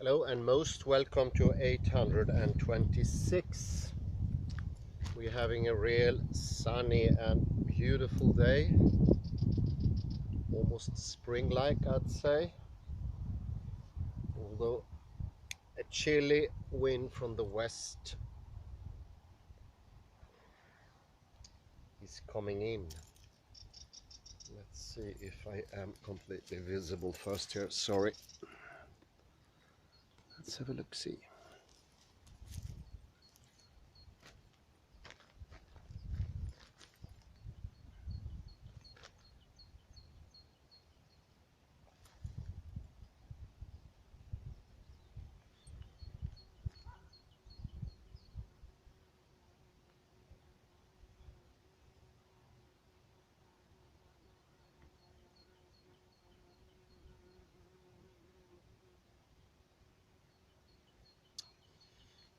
Hello and most welcome to 826. We're having a real sunny and beautiful day, almost spring-like I'd say, although a chilly wind from the west is coming in. Let's see if I am completely visible first here, sorry. Let's have a look-see.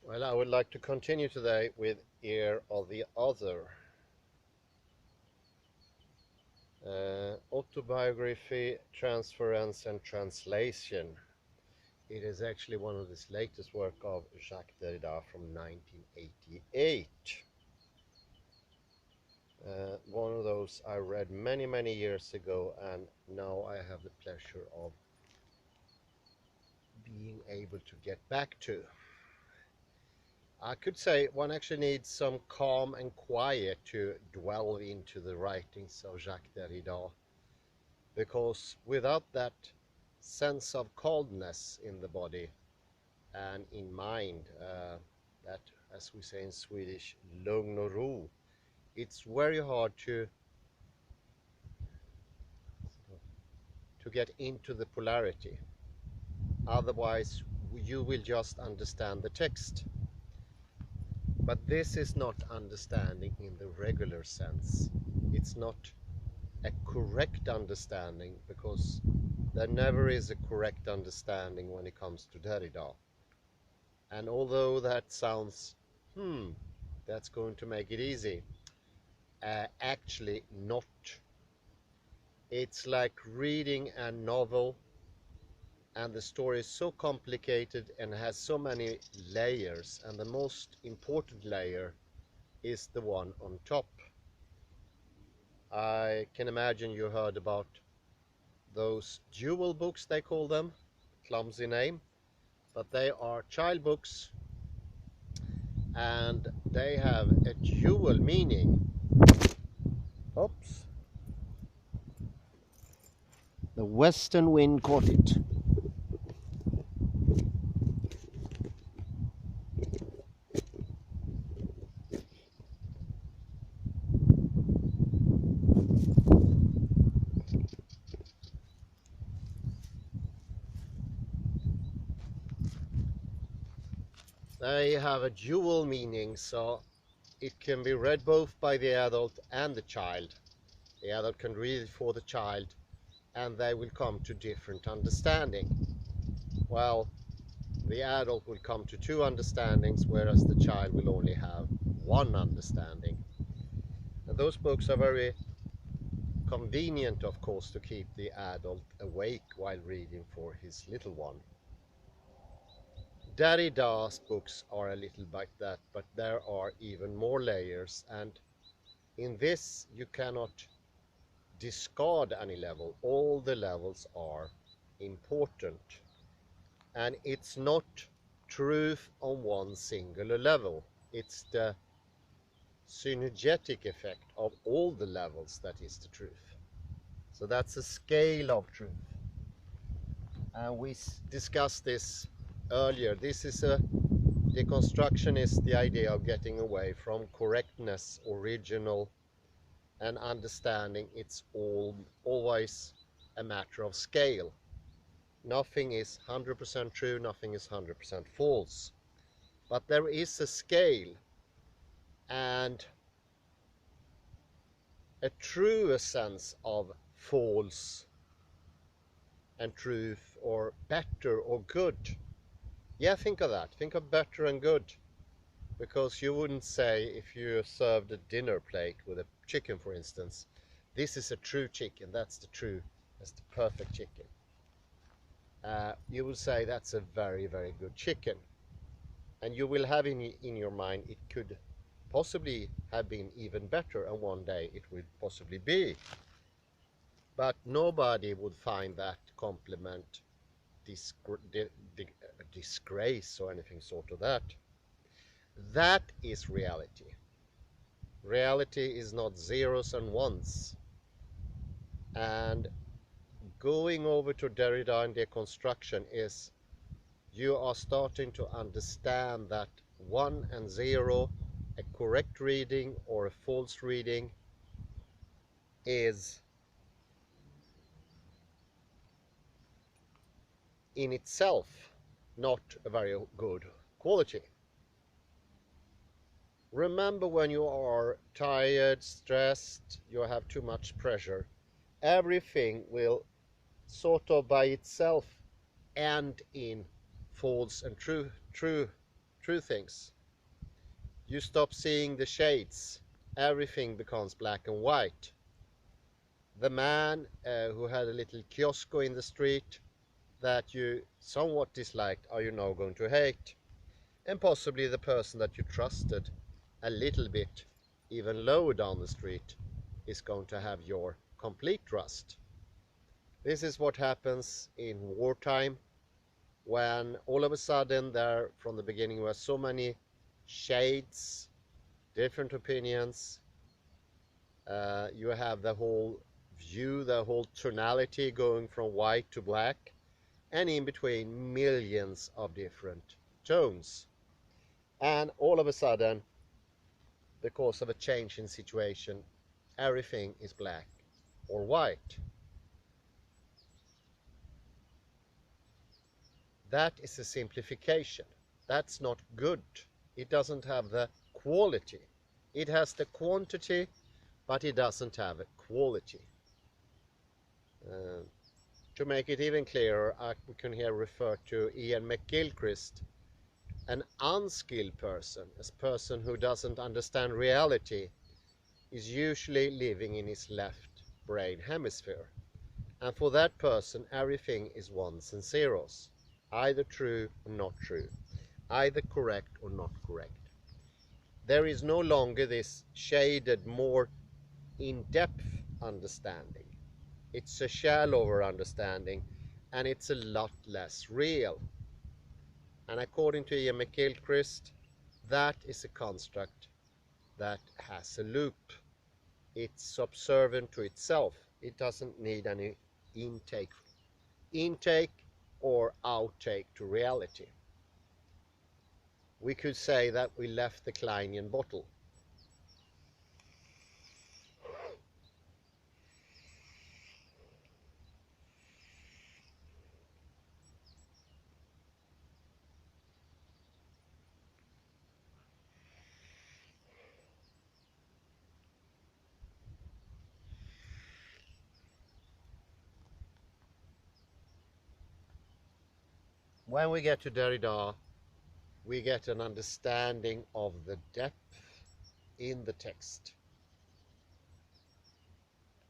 Well, I would like to continue today with Ear of the Other. Autobiography, Transference and Translation. It is actually one of his latest work of Jacques Derrida from 1988. One of those I read many years ago, and now I have the pleasure of being able to get back to. I could say one actually needs some calm and quiet to delve into the writings of Jacques Derrida, because without that sense of coldness in the body and in mind, that, as we say in Swedish, lugn och ro, it's very hard to get into the polarity. Otherwise you will just understand the text. But this is not understanding in the regular sense. It's not a correct understanding, because there never is a correct understanding when it comes to Derrida. And although that sounds, that's going to make it easy, actually not. It's like reading a novel, and the story is so complicated and has so many layers, and the most important layer is the one on top. I can imagine you heard about those jewel books, they call them, clumsy name, but they are child books, and they have a dual meaning. Oops. The western wind caught it. They have a dual meaning, so it can be read both by the adult and the child. The adult can read it for the child, and they will come to different understanding. Well, the adult will come to two understandings, whereas the child will only have one understanding. And those books are very convenient, of course, to keep the adult awake while reading for his little one. Derrida's books are a little like that, but there are even more layers, and in this you cannot discard any level. All the levels are important, and it's not truth on one singular level. It's the synergetic effect of all the levels that is the truth. So that's a scale of truth, and we discussed this earlier. This is a deconstructionist, the idea of getting away from correctness, original, and understanding it's always a matter of scale. Nothing is 100% true, nothing is 100% false. But there is a scale, and a truer sense of false and truth, or better or good. Yeah, think of that. Think of better and good. Because you wouldn't say, if you served a dinner plate with a chicken, for instance, this is a true chicken, that's the perfect chicken. you will say that's a very, very good chicken. And you will have in your mind it could possibly have been even better, and one day it would possibly be. But nobody would find that compliment disgrace or anything sort of that. That is reality. Reality is not zeros and ones. And going over to Derrida and deconstruction is you are starting to understand that 1 and 0, a correct reading or a false reading, is in itself not a very good quality. Remember, when you are tired, stressed, you have too much pressure, everything will sort of by itself end in false and true things. You stop seeing the shades, everything becomes black and white. The man who had a little kiosk in the street that you somewhat disliked are you now going to hate, and possibly the person that you trusted a little bit even lower down the street is going to have your complete trust. This is what happens in wartime, when all of a sudden there from the beginning were so many shades, different opinions. You have the whole view, the whole tonality going from white to black, and in between millions of different tones. And all of a sudden, because of a change in situation, everything is black or white. That is a simplification. That's not good. It doesn't have the quality. It has the quantity, but it doesn't have a quality. To make it even clearer, we can here refer to Ian McGilchrist. An unskilled person, a person who doesn't understand reality, is usually living in his left brain hemisphere. And for that person, everything is ones and zeros, either true or not true, either correct or not correct. There is no longer this shaded, more in-depth understanding. It's a shallower understanding, and it's a lot less real. And according to Ian McGilchrist, that is a construct that has a loop. It's subservient to itself. It doesn't need any intake or outtake to reality. We could say that we left the Kleinian bottle. When we get to Derrida, we get an understanding of the depth in the text.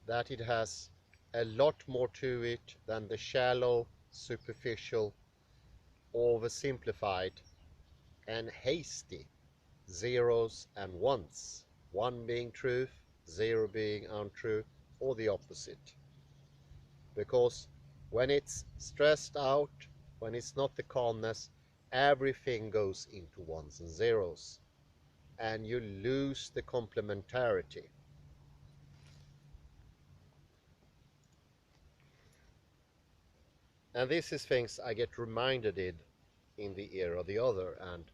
That it has a lot more to it than the shallow, superficial, oversimplified and hasty zeros and ones. One being truth, zero being untrue, or the opposite. Because when it's stressed out, when it's not the calmness, everything goes into ones and zeros, and you lose the complementarity. And this is things I get reminded in the ear of the other, and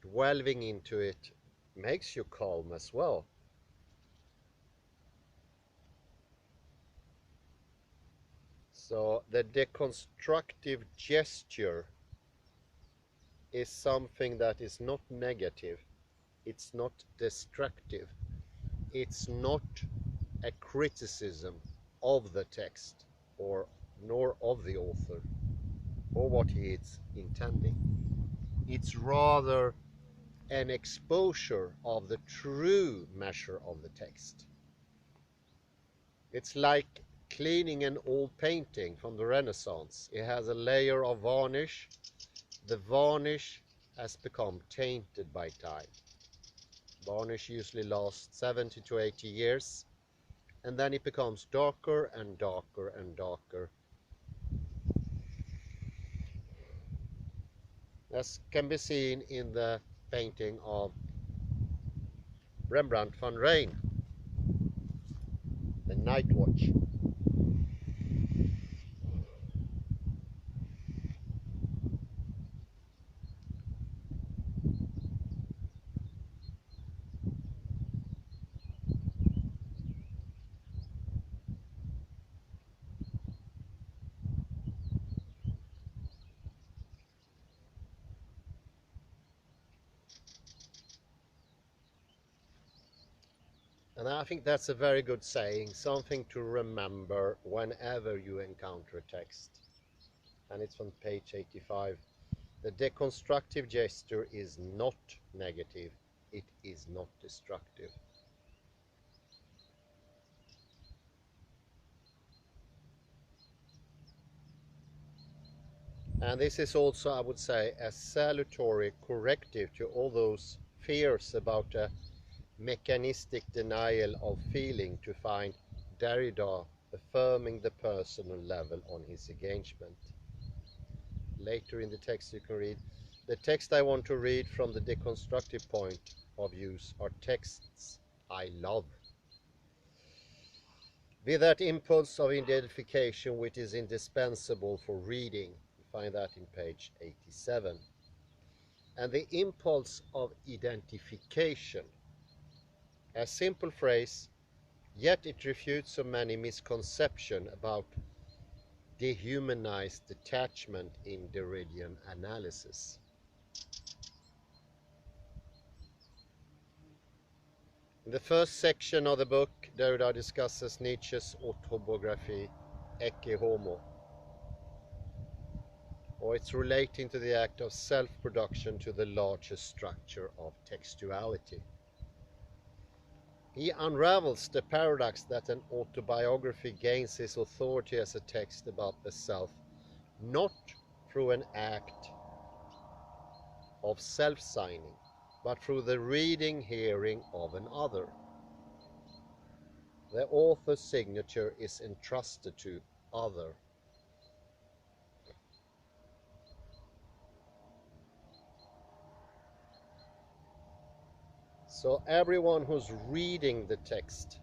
delving into it makes you calm as well. So the deconstructive gesture is something that is not negative, it's not destructive, it's not a criticism of the text or nor of the author or what he is intending. It's rather an exposure of the true measure of the text. It's like cleaning an old painting from the Renaissance. It has a layer of varnish. The varnish has become tainted by time. Varnish usually lasts 70 to 80 years, and then it becomes darker and darker and darker. As can be seen in the painting of Rembrandt van Rijn, The Night Watch. And I think that's a very good saying, something to remember whenever you encounter a text. And it's on page 85. The deconstructive gesture is not negative, it is not destructive. And this is also, I would say, a salutary corrective to all those fears about a mechanistic denial of feeling, to find Derrida affirming the personal level on his engagement. Later in the text you can read, the text I want to read from the deconstructive point of views are texts I love. With that impulse of identification which is indispensable for reading, you find that in page 87. And the impulse of identification, a simple phrase, yet it refutes so many misconceptions about dehumanized detachment in Derridian analysis. In the first section of the book, Derrida discusses Nietzsche's autobiography, Ecce Homo, or it's relating to the act of self-production to the larger structure of textuality. He unravels the paradox that an autobiography gains its authority as a text about the self, not through an act of self-signing, but through the reading, hearing of another. The author's signature is entrusted to other. So everyone who's reading the text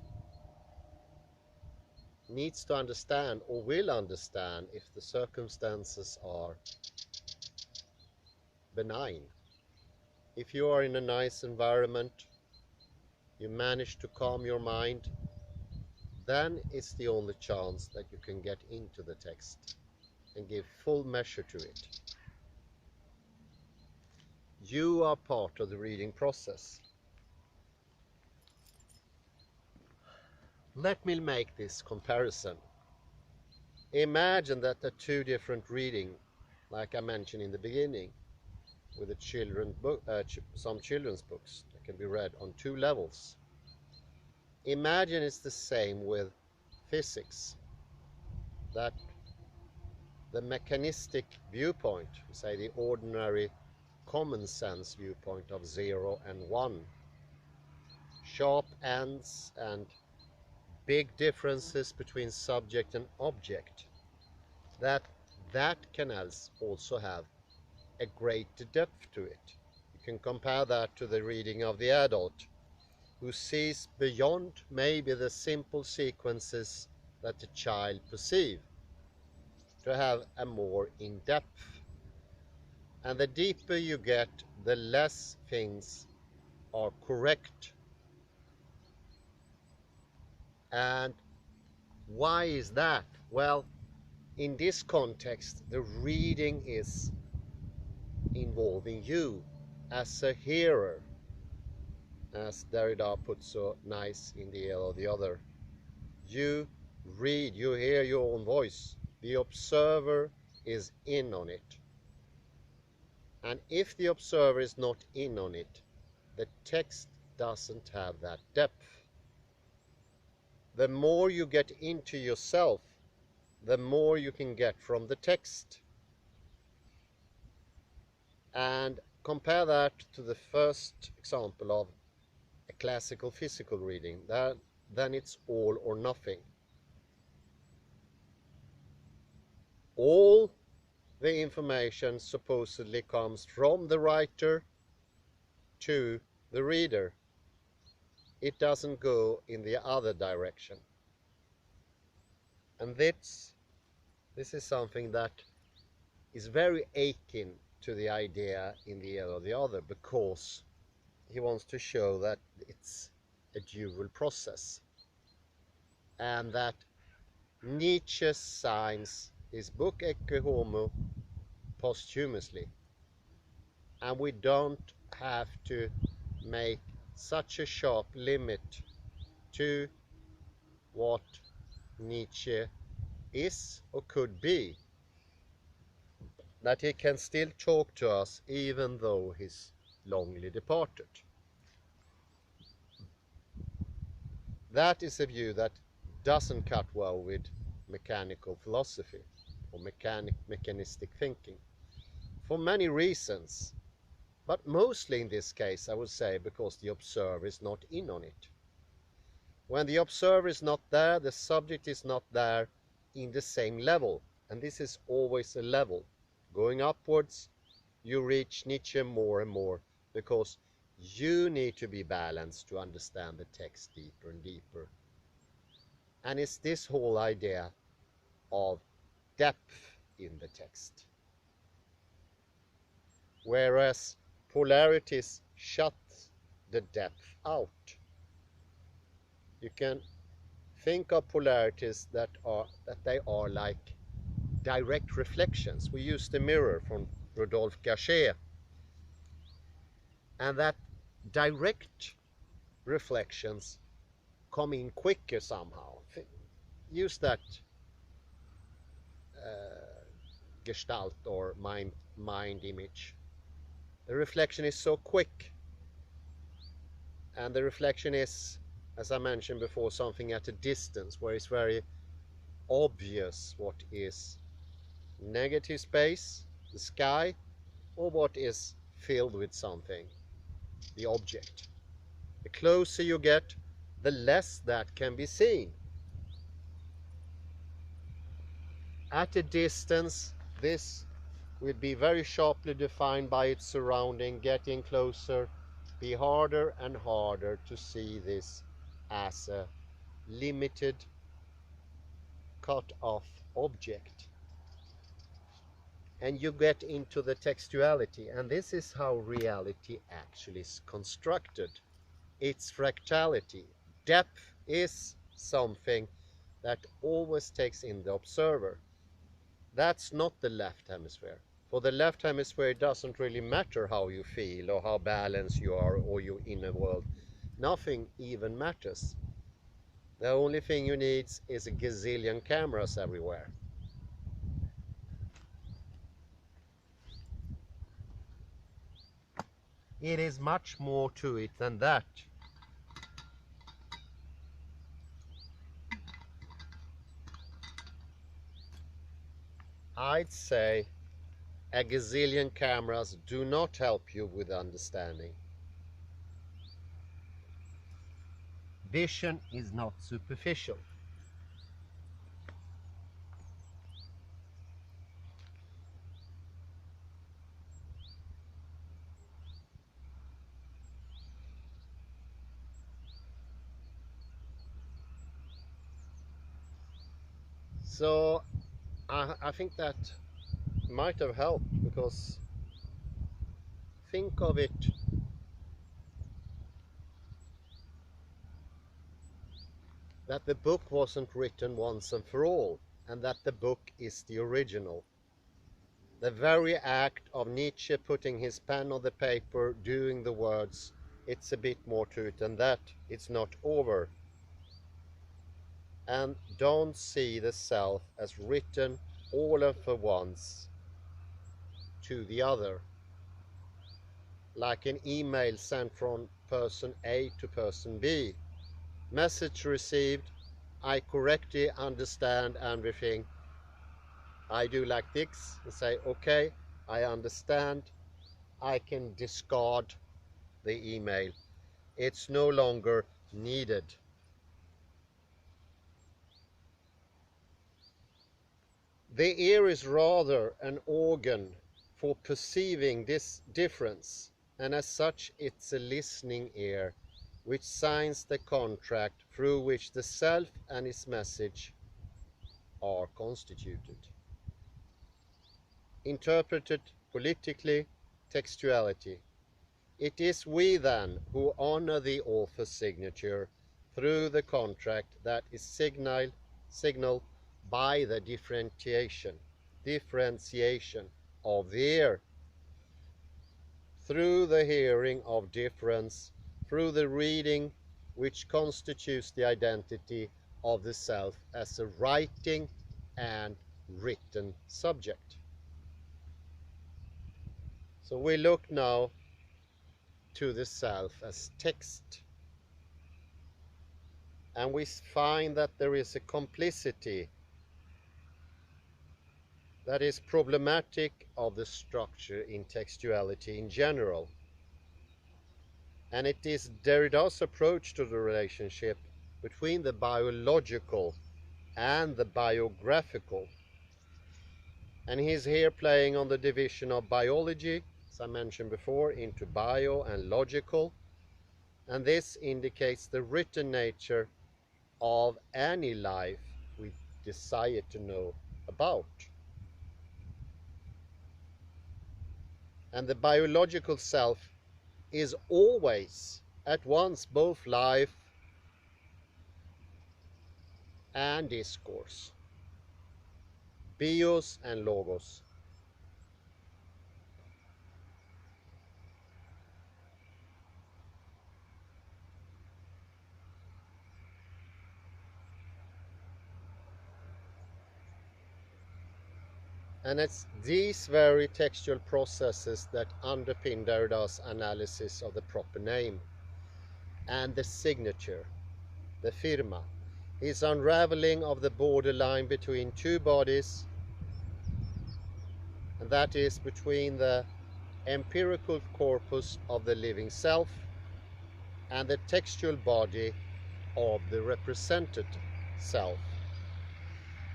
needs to understand, or will understand, if the circumstances are benign. If you are in a nice environment, you manage to calm your mind, then it's the only chance that you can get into the text and give full measure to it. You are part of the reading process. Let me make this comparison. Imagine that there are two different readings, like I mentioned in the beginning, with some children's books that can be read on two levels. Imagine it's the same with physics, that the mechanistic viewpoint, say the ordinary common sense viewpoint of 0 and 1, sharp ends and big differences between subject and object, that can also have a greater depth to it. You can compare that to the reading of the adult, who sees beyond maybe the simple sequences that the child perceives, to have a more in-depth. And the deeper you get, the less things are correct. And why is that? Well, in this context, the reading is involving you as a hearer, as Derrida puts so nice in the ear of the other. You read, you hear your own voice. The observer is in on it. And if the observer is not in on it, the text doesn't have that depth. the more you get into yourself, the more you can get from the text. And compare that to the first example of a classical physical reading, then it's all or nothing. All the information supposedly comes from the writer to the reader. It doesn't go in the other direction. And this is something that is very akin to the idea in The Ear of the Other, because he wants to show that it's a dual process, and that Nietzsche signs his book Ecce Homo posthumously, and we don't have to make such a sharp limit to what Nietzsche is or could be, that he can still talk to us even though he's longly departed. That is a view that doesn't cut well with mechanical philosophy or mechanistic thinking, for many reasons, but mostly in this case I would say because the observer is not in on it. When the observer is not there, the subject is not there in the same level, and this is always a level. Going upwards, you reach Nietzsche more and more, because you need to be balanced to understand the text deeper and deeper. And it's this whole idea of depth in the text. Whereas polarities shut the depth out. You can think of polarities that they are like direct reflections. We use the mirror from Rodolphe Gasquet, and that direct reflections come in quicker somehow. Use that gestalt or mind image. The reflection is so quick, and the reflection is, as I mentioned before, something at a distance where it's very obvious what is negative space, the sky, or what is filled with something, the object. The closer you get, the less that can be seen. At a distance, this will be very sharply defined by its surrounding. Getting closer, be harder and harder to see this as a limited, cut off object. And you get into the textuality, and this is how reality actually is constructed. It's fractality. Depth is something that always takes in the observer. That's not the left hemisphere. For the left hemisphere, it doesn't really matter how you feel or how balanced you are or your inner world. Nothing even matters. The only thing you need is a gazillion cameras everywhere. It is much more to it than that. I'd say a gazillion cameras do not help you with understanding. Vision is not superficial. So I think that might have helped, because think of it that the book wasn't written once and for all, and that the book is the original. The very act of Nietzsche putting his pen on the paper, doing the words, it's a bit more to it than that. It's not over. And don't see the self as written all and for once to the other, like an email sent from person A to person B. Message received, I correctly understand everything. I do like this and say, okay, I understand. I can discard the email. It's no longer needed. The ear is rather an organ for perceiving this difference, and as such it's a listening ear which signs the contract through which the self and its message are constituted. Interpreted politically, textuality. It is we then who honor the author's signature through the contract that is signaled by the differentiation of the ear, through the hearing of difference, through the reading which constitutes the identity of the self as a writing and written subject. So we look now to the self as text, and we find that there is a complicity that is problematic of the structure in textuality in general. And it is Derrida's approach to the relationship between the biological and the biographical. And he's here playing on the division of biology, as I mentioned before, into bio and logical. And this indicates the written nature of any life we desire to know about. And the biological self is always at once both life and discourse, bios and logos. And it's these very textual processes that underpin Derrida's analysis of the proper name and the signature, the firma, his unraveling of the borderline between two bodies, and that is between the empirical corpus of the living self and the textual body of the represented self.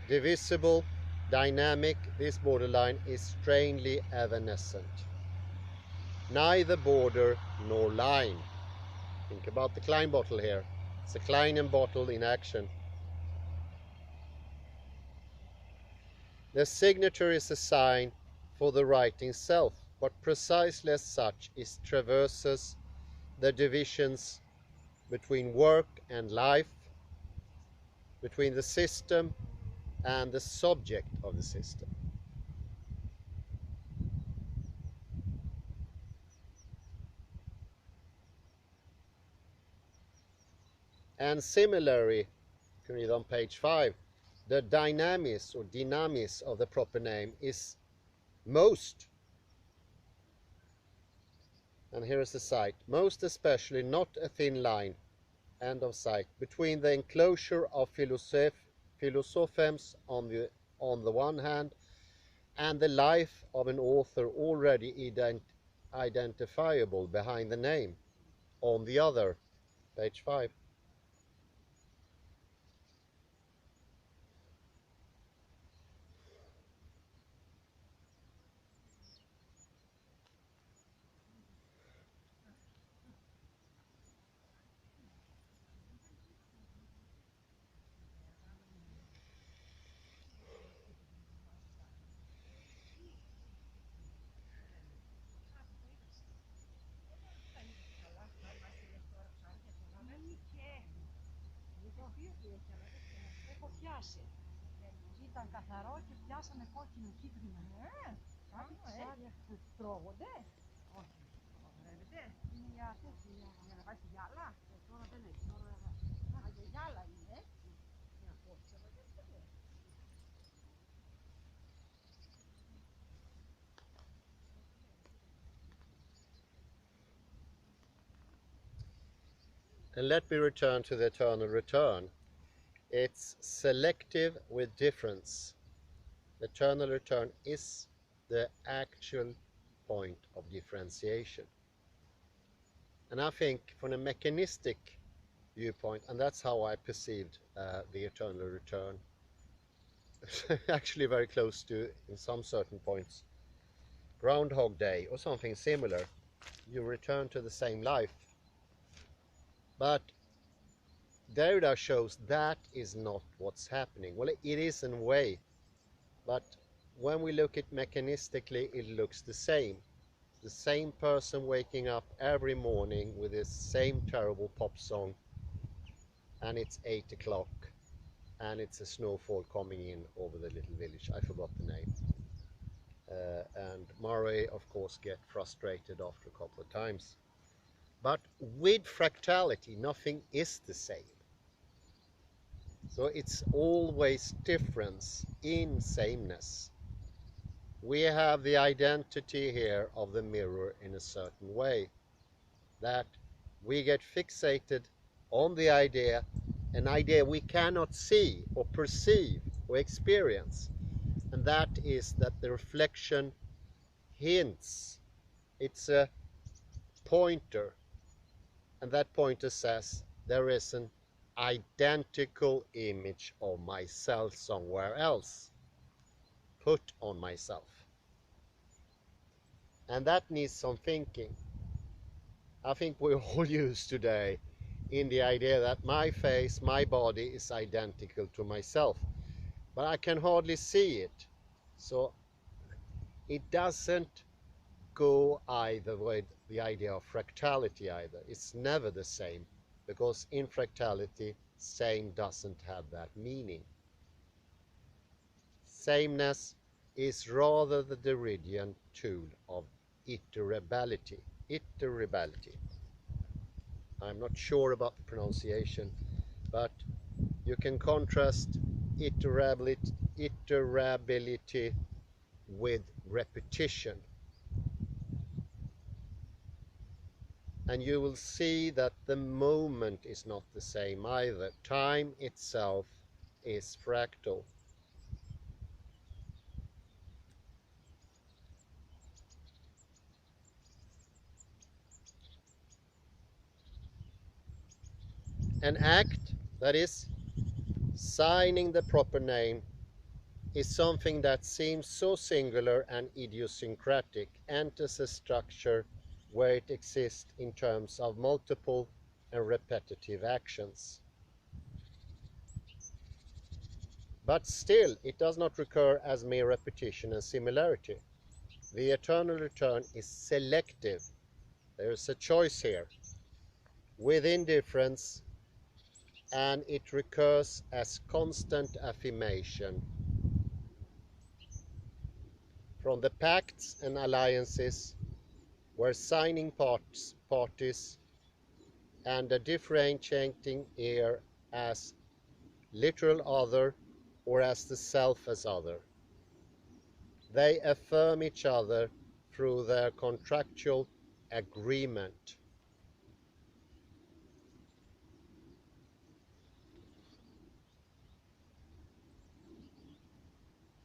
Divisible, dynamic, this borderline is strangely evanescent. Neither border nor line. Think about the Klein bottle here. It's a Klein bottle in action. The signature is a sign for the writing self, but precisely as such it traverses the divisions between work and life, between the system and the subject of the system. And similarly, you can read on page 5, the dynamis or dynamis of the proper name is most, and here is the cite, most especially not a thin line, end of cite, between the enclosure of philosophemes on the one hand and the life of an author already identifiable behind the name on the other. Page 5. Ήταν καθαρό και πιάσαμε κόκκινο κίτρινο. Κάτι ψάρια τρώγονται. Όχι, απαγορεύεται. Είναι για τέτοια, για να πάει στη γυάλα. Τώρα δεν έχει, τώρα για γυάλα είναι. Μια κόκκινα, δεν είναι. And let me return to the eternal return. It's selective with difference. The eternal return is the actual point of differentiation. And I think from a mechanistic viewpoint, and that's how I perceived the eternal return, actually very close to, in some certain points, Groundhog Day or something similar. You return to the same life. But Derrida shows that is not what's happening. Well, it is in a way, but when we look at mechanistically, it looks the same. The same person waking up every morning with this same terrible pop song, and it's 8 o'clock, and it's a snowfall coming in over the little village. I forgot the name. And Murray, of course, get frustrated after a couple of times. But with fractality, nothing is the same. So it's always difference in sameness. We have the identity here of the mirror in a certain way, that we get fixated on the idea, an idea we cannot see or perceive or experience, and that is that the reflection hints, it's a pointer, and that pointer says there is an identical image of myself somewhere else put on myself. And that needs some thinking. I think we're all used today in the idea that my face, my body is identical to myself, but I can hardly see it. So it doesn't go either with the idea of fractality either. It's never the same, because in fractality, same doesn't have that meaning. Sameness is rather the Derridian tool of iterability. Iterability. I'm not sure about the pronunciation, but you can contrast iterability with repetition. And you will see that the moment is not the same either. Time itself is fractal. An act, that is, signing the proper name, is something that seems so singular and idiosyncratic, enters a structure where it exists in terms of multiple and repetitive actions. But still, it does not recur as mere repetition and similarity. The eternal return is selective. There is a choice here within difference, and it recurs as constant affirmation from the pacts and alliances where signing parties and a differentiating here as literal other or as the self as other. They affirm each other through their contractual agreement.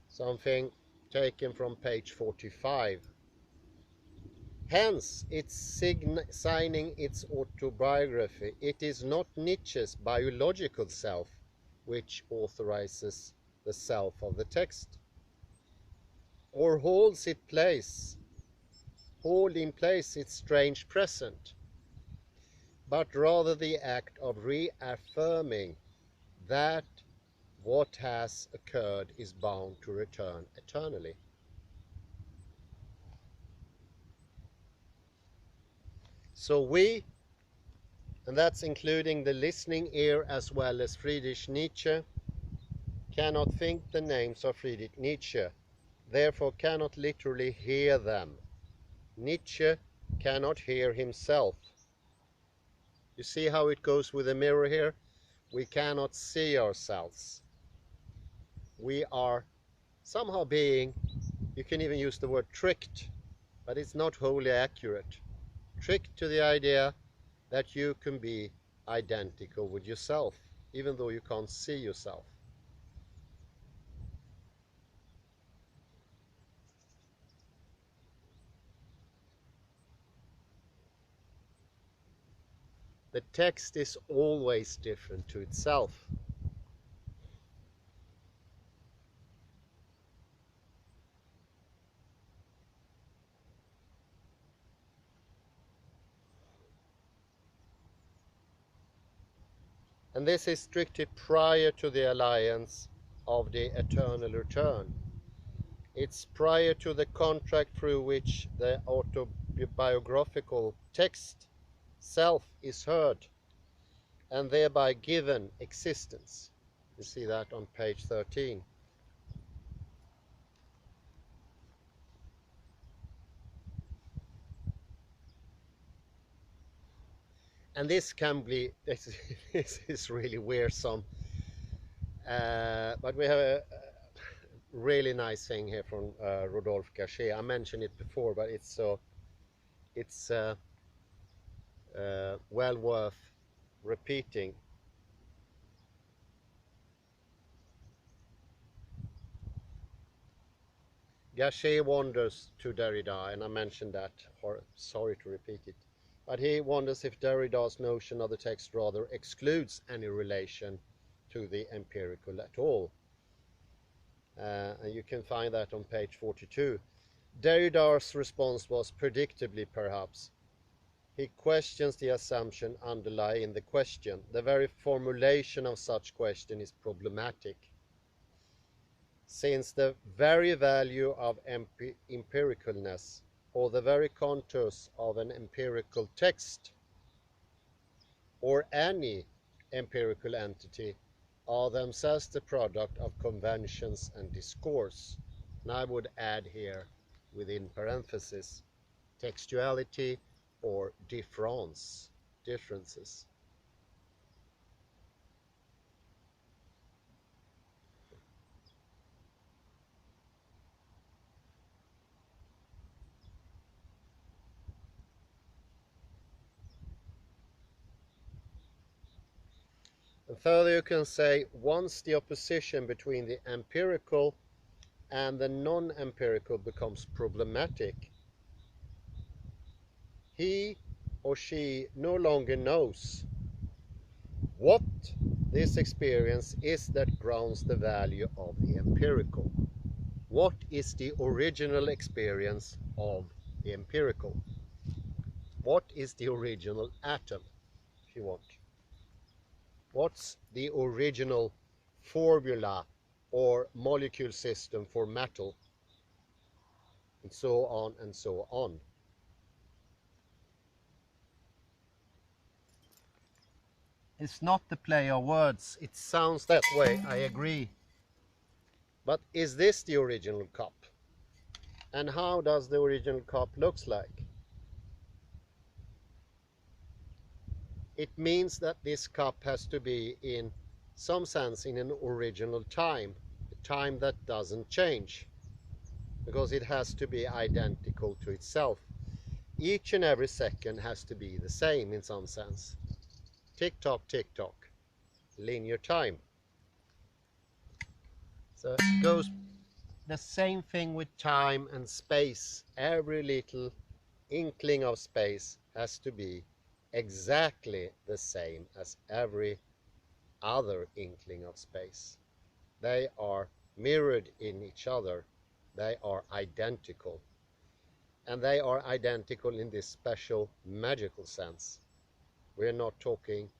Something taken from page 45. Hence, it's signing its autobiography. It is not Nietzsche's biological self which authorizes the self of the text, or holds in place its strange present, but rather the act of reaffirming that what has occurred is bound to return eternally. So we, and that's including the listening ear as well as Friedrich Nietzsche, cannot think the names of Friedrich Nietzsche, therefore cannot literally hear them. Nietzsche cannot hear himself. You see how it goes with the mirror here? We cannot see ourselves. We are somehow being, you can even use the word tricked, but it's not wholly accurate. Tricked to the idea that you can be identical with yourself. even though you can't see yourself. The text is always different to itself. And this is strictly prior to the alliance of the eternal return. It's prior to the contract through which the autobiographical text self is heard and thereby given existence. You see that on page 13. And this can be, this is really wearisome, but we have a really nice thing here from Rodolphe Gachet. I mentioned it before, but it's well worth repeating. Gachet wonders to Derrida, and I mentioned that, or sorry to repeat it, but he wonders if Derrida's notion of the text rather excludes any relation to the empirical at all. And you can find that on page 42. Derrida's response was, predictably perhaps, he questions the assumption underlying the question. The very formulation of such question is problematic, since the very value of empiricalness, or the very contours of an empirical text, or any empirical entity, are themselves the product of conventions and discourse. And I would add here, within parentheses, textuality or difference, differences. And further you can say, once the opposition between the empirical and the non-empirical becomes problematic, he or she no longer knows what this experience is that grounds the value of the empirical. What is the original experience of the empirical? What is the original atom, if you want? What's the original formula or molecule system for metal? And so on and so on. It's not the play of words. It sounds that way, I agree. But is this the original cup? And how does the original cup looks like? It means that this cup has to be, in some sense, in an original time, a time that doesn't change, because it has to be identical to itself. Each and every second has to be the same in some sense. Tick-tock, tick-tock, linear time. So it goes the same thing with time and space. Every little inkling of space has to be exactly the same as every other inkling of space. They are mirrored in each other. They are identical. And they are identical in this special magical sense. We're not talking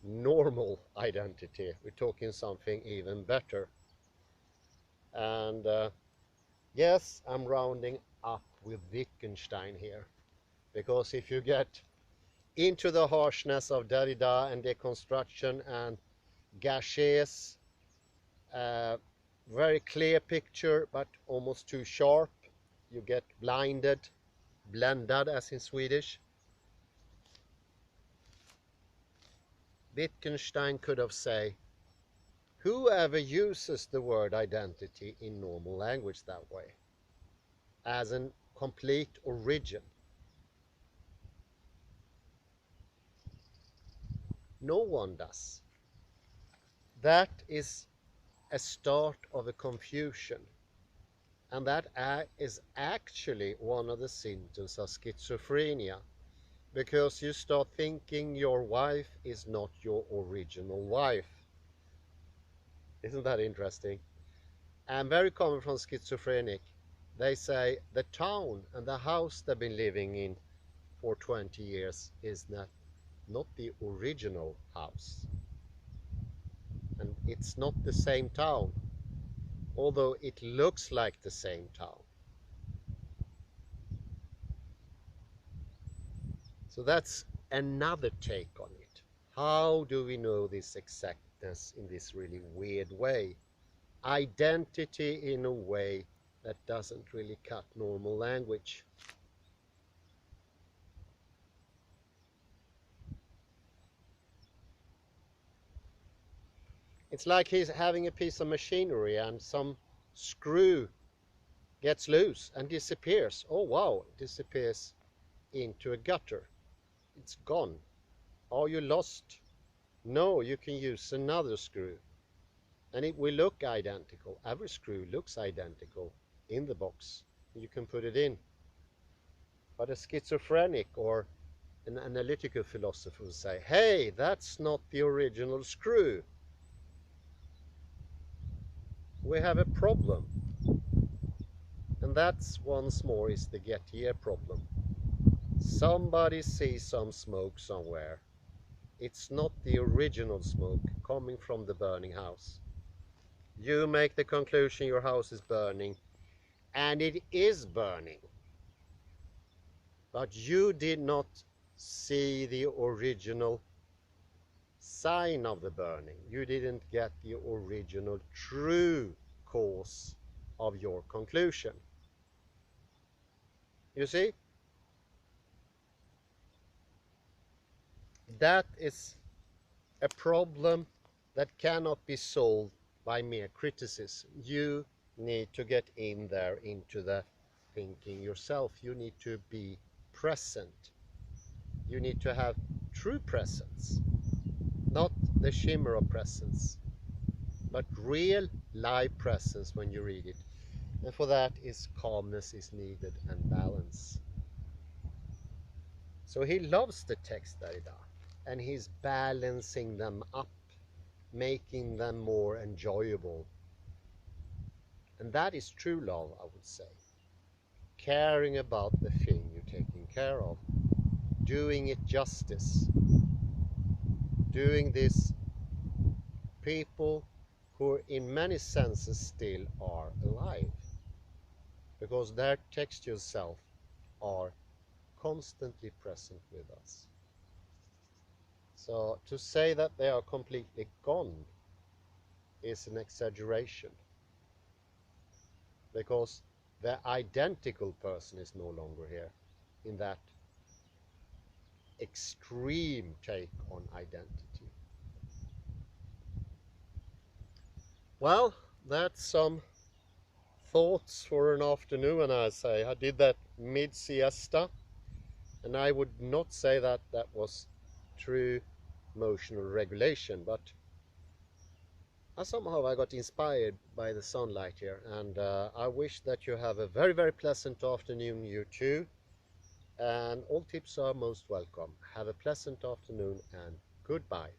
normal identity. We're talking something even better. And yes, I'm rounding up with Wittgenstein here, because if you get into the harshness of Derrida and deconstruction and Gachet's very clear picture, but almost too sharp, you get blinded, blended as in Swedish. Wittgenstein could have said, whoever uses the word identity in normal language that way, as a complete origin? No one does. that is a start of a confusion. And that is actually one of the symptoms of schizophrenia, because you start thinking your wife is not your original wife. Isn't that interesting? And very common from schizophrenic. They say the town and the house they've been living in for 20 years is not the original house. And it's not the same town, although it looks like the same town. So that's another take on it. How do we know this exactness in this really weird way? Identity in a way that doesn't really cut normal language. It's like he's having a piece of machinery and some screw gets loose and disappears. Oh wow, it disappears into a gutter. It's gone. Are you lost? No, you can use another screw. And it will look identical. Every screw looks identical in the box. You can put it in. But a schizophrenic or an analytical philosopher will say, hey, that's not the original screw. We have a problem. And that's once more is the get here problem. Somebody sees some smoke somewhere. It's not the original smoke coming from the burning house. You make the conclusion your house is burning, and it is burning. But you did not see the original sign of the burning. You didn't get the original true cause of your conclusion. You see? That is a problem that cannot be solved by mere criticism. You need to get in there into the thinking yourself. You need to be present. You need to have true presence, not the shimmer of presence, but real live presence when you read it. And for that is calmness is needed and balance. So he loves the text, Derrida, and he's balancing them up, making them more enjoyable. And that is true love, I would say. Caring about the thing you're taking care of, doing it justice, doing this people who in many senses still are alive, because their textual self are constantly present with us. So to say that they are completely gone is an exaggeration, because the identical person is no longer here in that extreme take on identity. Well, that's some thoughts for an afternoon, I say. I did that mid-siesta, and I would not say that that was true emotional regulation, but somehow I got inspired by the sunlight here, and I wish that you have a very, very pleasant afternoon, you too, and all tips are most welcome. Have a pleasant afternoon and goodbye.